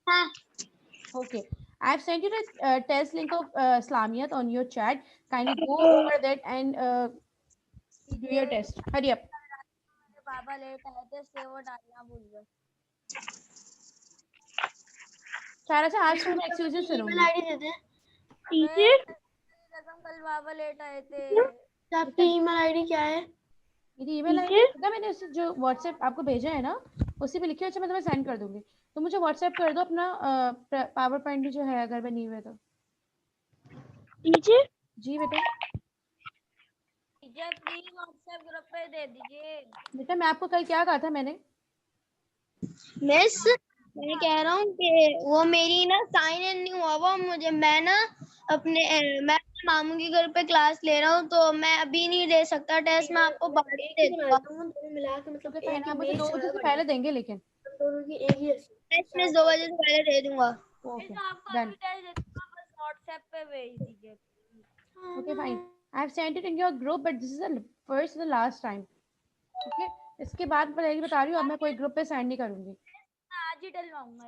हाँ. Okay. I've sent you the test link of Islamiyat on your chat. Kindly go over that and do your test. Hurry up. पापा late आए थे इसलिए वो डालना भूल गए. सारा से आज मैं एक्सक्यूजेस ईमेल सुनूंगी. आईडी दे दे टीचर. कसम कल पापा लेट आए थे. आपकी ईमेल आईडी क्या है? मेरी ईमेल आईडी पता मैंने उसे जो व्हाट्सएप आपको भेजा है ना उसी पे लिखी, अच्छा मैं तुम्हें सेंड कर दूंगी. तो मुझे व्हाट्सएप कर दो अपना पावर पॉइंट जो है अगर बनी हुई है तो. टीचर जी बेटा. टीचर प्लीज व्हाट्सएप ग्रुप पे दे दीजिए. बेटा मैं आपको कल क्या कहा था मैंने? मिस मैं कह रहा हूँ कि वो मेरी ना साइन इन नहीं हुआ वो मुझे मैं ना अपने मामू के घर पे क्लास ले रहा हूँ तो मैं अभी नहीं दे सकता टेस्ट. मैं आपको बाद में दे दूंगा. दोनों मिला के मतलब आप मुझे 2 बजे से पहले देंगे लेकिन. दोनों की एक ही टेस्ट में 2 बजे से पहले दे दूंगा. ओके आपको डन. अभी टेस्ट देता हूँ, बस व्हाट्सएप पे भेज दीजिए. Okay, fine. I have sent it in your group, but this is the first and the last time. Okay? इसके बाद मैं बता रही हूँ अब मैं कोई ग्रुप पे सेंड नहीं करूंगी. आज ही डलवाऊंगा.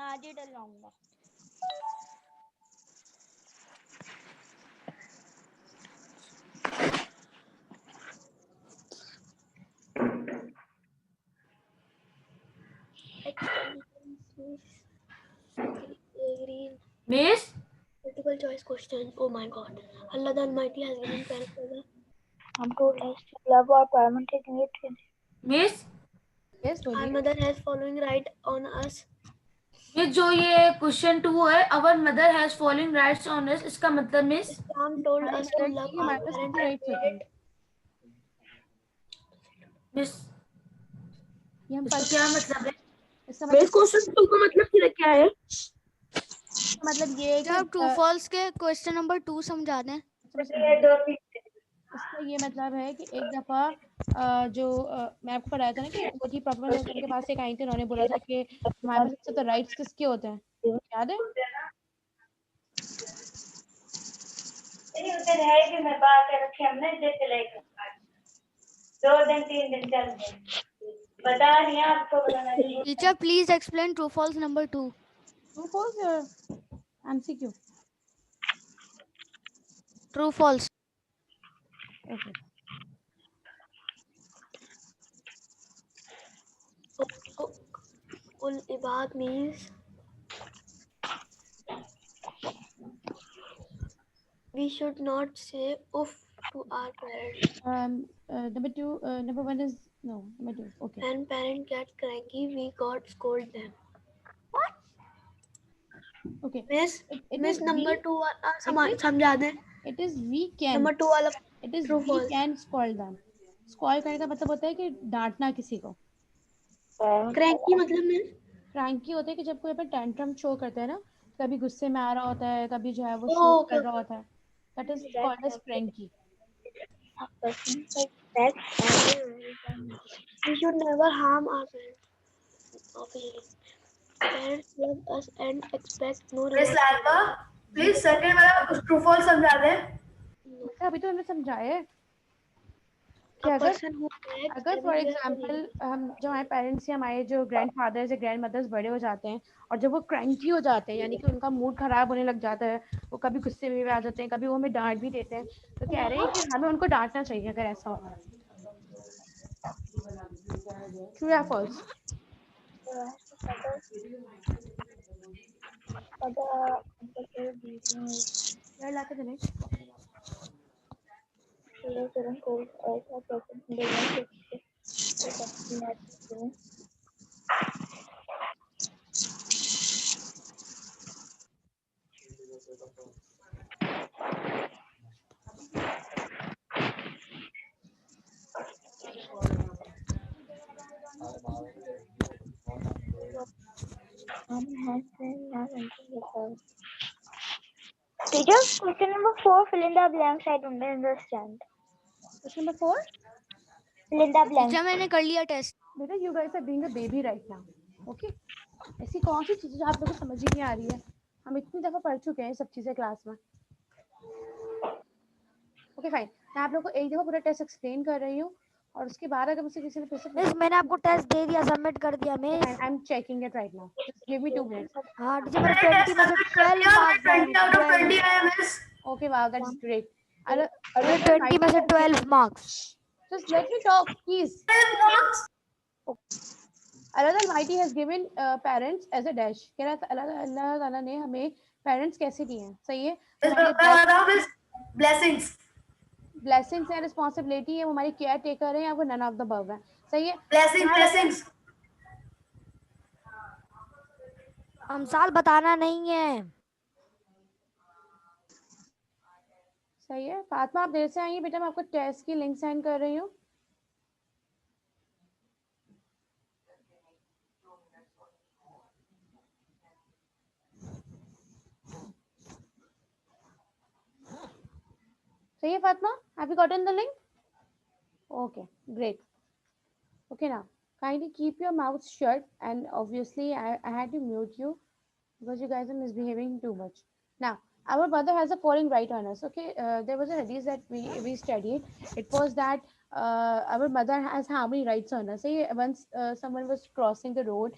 आज ही डलवाऊंगा. Miss? Multiple choice questions. Oh my God. Allah the Almighty has given parents हम told us to love our parents taking it. Miss? Yes, Our बोलिए. mother has following right on us. ये जो ये question 2 है, our mother has following rights on us, इसका मतलब miss Islam told us to love our parents and made it. Miss ये हम क्या मतलब है? इसका बेस क्वेश्चन 2 का मतलब क्या है? मतलब ये है कि आप ट्रू फॉल्स के क्वेश्चन नंबर 2 समझा दें. इसका ये मतलब है कि एक दफा जो मैं आपको बताया था ना कि वो थी प्रॉपर उनके पास एक आई थी, उन्होंने बोला था कि हमारे पास सबसे राइट्स किसके होते हैं, याद है? उधर है कि मैं बात रखे हमने जैसे लेकर 2 दिन 3 दिन चल गए. बता रही आपको बताना. Teacher please explain true false number 2. True false MCQ. True false. Okay. Ul ibad means we should not say uff to our parents. Number 1 is no. Number 2. Okay. When parents get cranky, we got scold them. Okay. Miss, It Miss is number we, 2 समझा दें. It is we can. Number 2 वाला It is true we false. can scold them. Scold करने का मतलब होता है कि डांटना किसी को. Cranky मतलब मिस Cranky होता है कि जब कोई अपना टेंट्रम शो करता है ना, कभी गुस्से में आ रहा होता है, कभी जो है वो शो कर रहा होता है. That is called as cranky. a person like that. We should never harm our parents. Obviously, parents love us and expect no miss reward. Lalwa please second वाला ट्रू फॉल्स समझा दे. अभी तो हमने समझाया है कि A person who acts अगर फॉर everywhere एग्जांपल हम जो हमारे पेरेंट्स या हमारे जो ग्रैंडफादर्स या ग्रैंड मदर्स बड़े हो जाते हैं और जब वो क्रैंकी हो जाते हैं, यानी कि उनका मूड खराब होने लग जाता है, वो कभी गुस्से में भी आ जाते हैं, कभी वो हमें डांट भी देते हैं, तो कह रहे हैं कि हमें उनको डांटना चाहिए अगर ऐसा होता है. ट्रू या फॉल्स? यार लाके देने. Teacher, question number 4, fill in the blanks. I don't understand. Question number 4. Fill in the blanks. Teacher मैंने कर लिया टेस्ट. बेटा you guys are being a baby right now. Okay. ऐसी कौन सी चीजें आप लोगों को समझ ही नहीं आ रही है? हम इतनी दफा पढ़ चुके हैं सब चीजें क्लास में. Okay fine. मैं आप लोगों को एक दफा पूरा टेस्ट एक्सप्लेन कर रही हूँ और उसके बाद अगर मुझसे किसी ने फिर से मिस मैंने आपको टेस्ट दे दिया, सबमिट कर दिया miss. I am checking it right now, just give me 2 minutes. हाँ टीचर, मेरे 20 में से 12 मार्क्स आए हैं, 12। Okay wow, that is great. मेरे 20 में से 12 marks. Just let me talk, please. Allah Almighty has given parents as a dash. कह रहा अल्लाह ताला ने हमें parents कैसे दिए हैं? सही है, हमारे blessings blessings है, responsibility है, वो हमारी केयर टेकर है, या वो none of the above है। सही है, blessings अमसाल बताना नहीं है। सही है। फातिमा आप देर से आएंगी बेटा, मैं आपको टेस्ट की लिंक सेंड कर रही हूँ। सही है Fatima, have you gotten the link? Okay, great. Okay, now kindly keep your mouth shut, and obviously I had to mute you because you guys are misbehaving too much. Now our mother has a falling right on us. Okay, there was a hadith that we studied. It was that our mother has how many rights on us? Say once someone was crossing the road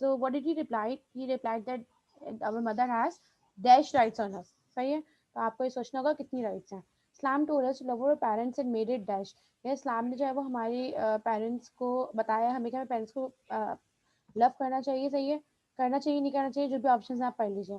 So what did he reply? He replied that our mother has dash rights on us. सही है, तो आपको ये सोचना होगा कितनी rights हैं। इस्लाम told us to love our parents and made it dash. ये इस्लाम ने जो है वो हमारी पेरेंट्स को बताया हमें कि हमें पेरेंट्स को लव करना चाहिए। सही है, करना चाहिए नहीं करना चाहिए, जो भी ऑप्शंस हैं आप पढ़ लीजिए।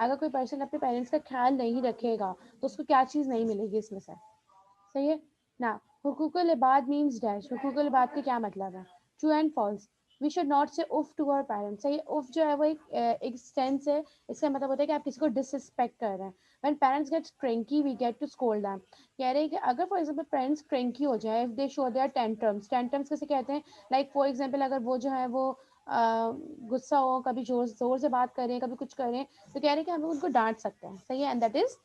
अगर कोई पर्सन अपने पेरेंट्स का ख्याल नहीं रखेगा तो उसको क्या चीज़ नहीं मिलेगी इसमें से। सही है ना। हुकूकुल इबाद मीन्स डैश। हुकूकुल इबाद का क्या मतलब है? True and false. We should not say उफ टू आवर पेरेंट्स। सही है, उफ जो है वो एक सेंस है, इसका मतलब होता है कि आप किसी को डिसरिस्पेक्ट कर रहे हैं। When parents get cranky we get to scold them. कह रहे हैं कि अगर फॉर एग्जांपल पेरेंट्स क्रैंकी हो जाए, if they show their tantrums. Tantrums कैसे कहते हैं? लाइक फॉर एग्जांपल अगर वो जो है वो गुस्सा हो, कभी जोर से बात करें, कभी कुछ करें, तो कह रहे हैं कि हम उनको डांट सकते हैं। सही है, and that is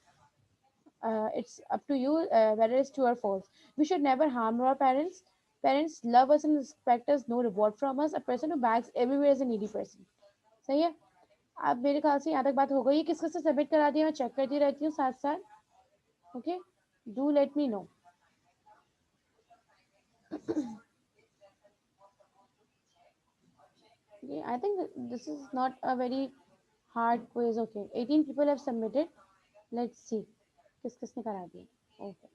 it's up to you whether it's true or false. We should never harm our parents. Parents love us and respect us, no reward from us. A person who begs everywhere is a needy person. सही है, अब मेरे ख्याल से यहाँ तक बात हो गई है। किस किस से सबमिट करा दिया मैं चेक करती रहती हूँ साथ साथ। Okay, do let me know. I think this is not a very hard quiz. Okay, 18 people have submitted. Let's see किस किसने करा दिया। ओके,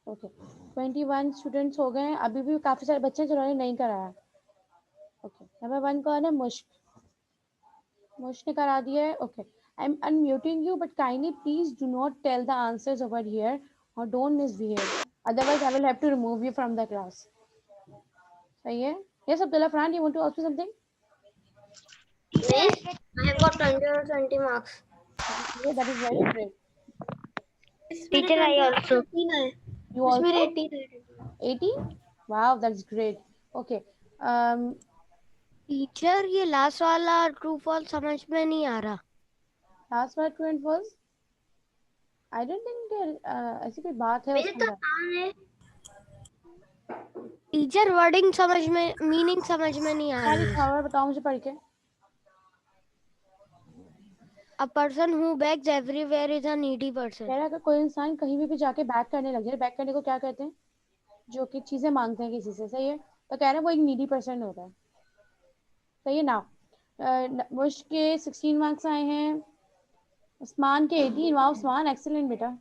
ओके 21 स्टूडेंट्स हो गए हैं। अभी भी काफी सारे बच्चे जिन्होंने नहीं कराया। ओके, नंबर 1 कौन है? मुश्क ने करा दिया है। Okay, I am unmuting you but kindly please do not tell the answers over here और don't misbehave, otherwise I will have to remove you from the class. सही है। Yes Abdullah Farhan, you want to ask me something? Miss, I have got 20 marks. Yeah, that is very great. Teacher, I also. You also 18? Wow, that's great. Okay. Teacher ये last वाला true false समझ में नहीं आ रहा। Last one, true and false. I don't think there ऐसी कोई बात है उसके अंदर। टीचर वर्डिंग समझ में, मीनिंग समझ में नहीं आ क्या रही लिखा हुआ है बताओ मुझे पढ़ के। A person who begs everywhere is a needy person. कह रहा है अगर कोई इंसान कहीं भी जाके बैक करने लग जाए, बैक करने को क्या कहते हैं? जो कि चीजें मांगते हैं किसी से। सही है, तो कह रहे हैं वो एक नीडी पर्सन होता है। सही है ना। मुश्क के 16 मार्क्स आए हैं, उस्मान के 18। वाह उस्मान, एक्सीलेंट बेटा।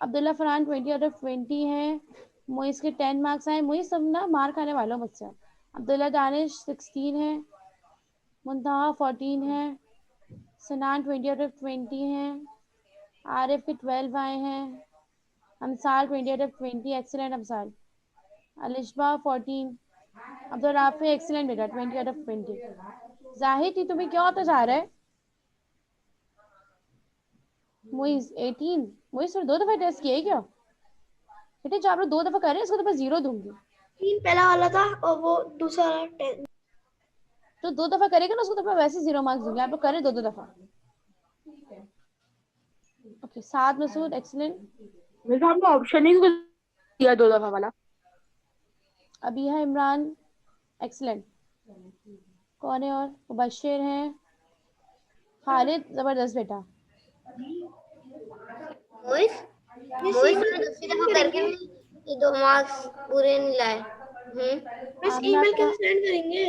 अब्दुल्ला फरहान 20 आउट ऑफ 20 हैं। मोइस के 10 मार्क्स आए। मोइस सब ना मार खाने वालों मुझसे। अब्दुल्ला दानिश 16 है। मुंतहा 14 है। सनान 20 आउट ऑफ 20 हैं। आरिफ के 12 आए हैं। Amsal 20 out of 20, excellent Amsal. Alishba 14। Abdul Rafi excellent बेटा 20 आउट ऑफ 20। जाहिद ही तुम्हें क्या होता जा रहा है? मोइस 18। मोइस फिर 2 दफा टेस्ट किया है क्या बेटे? जो आप लोग 2 दफा कर रहे हैं इसको तो मैं 0 दूंगी। 3 पहला वाला था और वो दूसरा 10। जो 2 दफा करेगा ना उसको तो मैं वैसे 0 मार्क्स दूंगी। आप लोग करें 2 दफा। ओके, साद मसूद एक्सीलेंट। मेरे सामने ऑप्शन ही दिया 2 दफा वाला। अभी है इमरान, एक्सीलेंट। कौन है और? मुबश्शिर हैं, खालिद, जबरदस्त बेटा। मोइस मैंने 10 दफा करके भी ये 2 मार्क्स पूरे नहीं लाए। बस आमना ईमेल का कैसे सेंड करेंगे?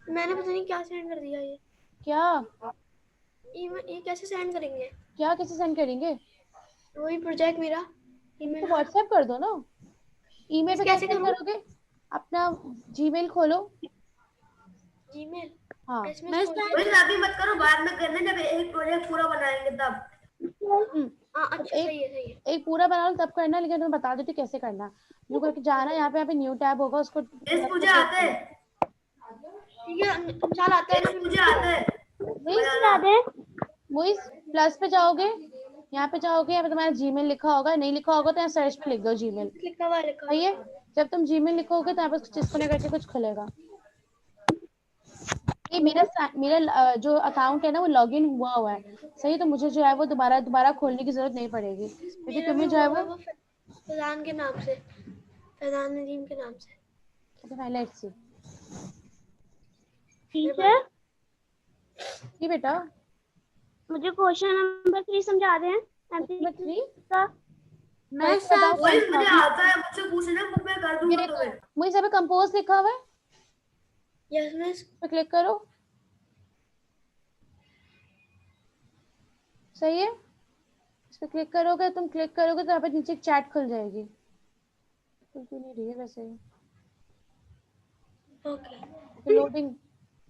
मैंने पता नहीं क्या सेंड कर दिया ये। क्या ईमेल ये कैसे सेंड करेंगे? क्या कैसे सेंड करेंगे? वही प्रोजेक्ट मेरा तो ईमेल। व्हाट्सएप कर दो ना। ईमेल पे कैसे कैसे करूँ? करोगे? अपना जीमेल खोलो। जीमेल हाँ एसएमएस खोल के। अभी मत करो, बाद में करना जब एक प्रोजेक्ट पूरा बनाएंगे तब। हाँ अच्छा एक सही है सही है। एक पूरा बना लो तब करना, लेकिन मैं बता देती हूँ कैसे करना। जो करके जाना है, यहाँ पे न्यू टैब होगा, उसको मुझे आता है, ठीक है इंशाल आता है ना फिर मुझे आता है। मुइस प्लस पे जाओगे, यहाँ पे जाओगे, यहाँ पे तुम्हारा जीमेल लिखा होगा, नहीं लिखा होगा तो यहाँ सर्च पे लिख दो जीमेल। लिखा हुआ है लिखा हुआ सही है। जब तुम जीमेल लिखोगे तो यहाँ पे कुछ डिस्प्ले करके कुछ खुलेगा। ये मेरा जो अकाउंट है ना वो लॉगिन हुआ है। सही, तो मुझे जो है वो दोबारा खोलने की जरूरत नहीं पड़ेगी, क्योंकि मेरा भी तुम्हें जो है हुआ है वो वो फैजान के नाम से, फैजान नदीम के नाम से। Let's see. टीचर जी बेटा, मुझे क्वेश्चन नंबर 3 समझा दें। नंबर 3 मैं बताओ कौन सा? मुझे आता है, मुझसे पूछना, मैं कर दूंगा तुम्हें। मुझे सब कंपोज लिखा हुआ है, यस मिस। तो क्लिक करो। सही है, इस पे क्लिक करोगे, तुम क्लिक करोगे तो यहाँ पे नीचे एक चैट खुल जाएगी। खुल क्यों नहीं रही है वैसे? ओके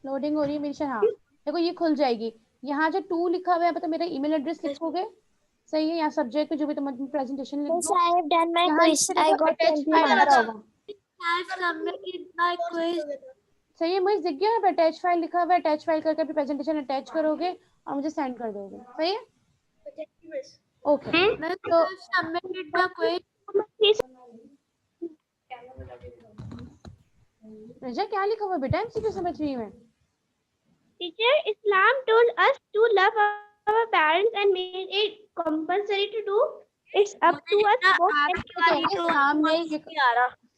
लोडिंग हो रही है मेरी शायद। हाँ देखो ये खुल जाएगी। यहाँ जो 2 लिखा हुआ है, यहाँ पे तो मेरा ईमेल एड्रेस लिखोगे। सही है, यहाँ सब्जेक्ट पे जो भी तुम प्रेजेंटेशन लिख Yes, दो। I have done my यहाँ quiz. नीचे I देखो got अटैच 20 फाइल आ marks. रहा होगा। सही है, मुझे दिख गया यहाँ पे अटैच फाइल लिखा हुआ है। अटैच फाइल करके अपनी प्रेजेंटेशन अटैच करोगे और मुझे सेंड कर दोगे। सही है, ओके। तो रजा क्या लिखा हुआ है बेटा एमसीक्यू समझ रही में? Teacher, Islam told us to love our parents and made it compulsory to do. It's up to us. इस्लाम ने ये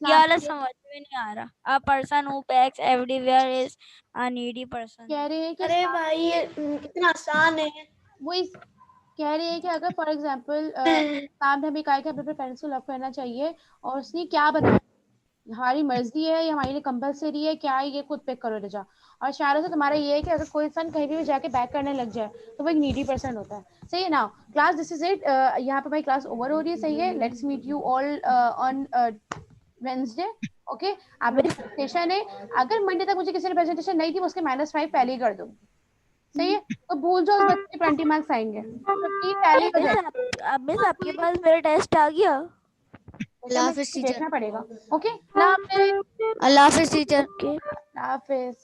ये वाला समझ में नहीं आ रहा। A person who begs everywhere is a needy person. कह रहे हैं कि अरे भाई ये कितना आसान है। वो इस कह रहे हैं कि अगर फॉर एग्जाम्पल इस्लाम ने हमें कहा है कि अपने पेरेंट्स को लव करना चाहिए, और उसने क्या बनाया, हमारी मर्जी है या हमारे लिए कंपलसरी है, क्या है, ये खुद पिक करो रजा। और शायरों से तुम्हारा ये है कि अगर कोई इंसान कहीं भी जाके बैक करने लग जाए तो वो एक नीडी पर्सन होता है। सही है ना क्लास, दिस इज इट। यहाँ पे हमारी क्लास ओवर हो रही है। सही है, let's meet you all on Wednesday. Okay, आप मेरी प्रेजेंटेशन है, अगर मंडे तक मुझे किसी ने प्रेजेंटेशन नहीं दी, मैं उसके -5 पहले ही कर दूँ। सही है, तो भूल जाओ उस बच्चे के 20 मार्क्स आएंगे, 15 पहले हो जाए। अब मिस आपके पास मेरा टेस्ट आ गया। अल्लाह हाफिज टीचर। देखना पड़ेगा। ओके, अल्लाह हाफिज। अल्लाह हाफिज टीचर। अल्लाह हाफिज।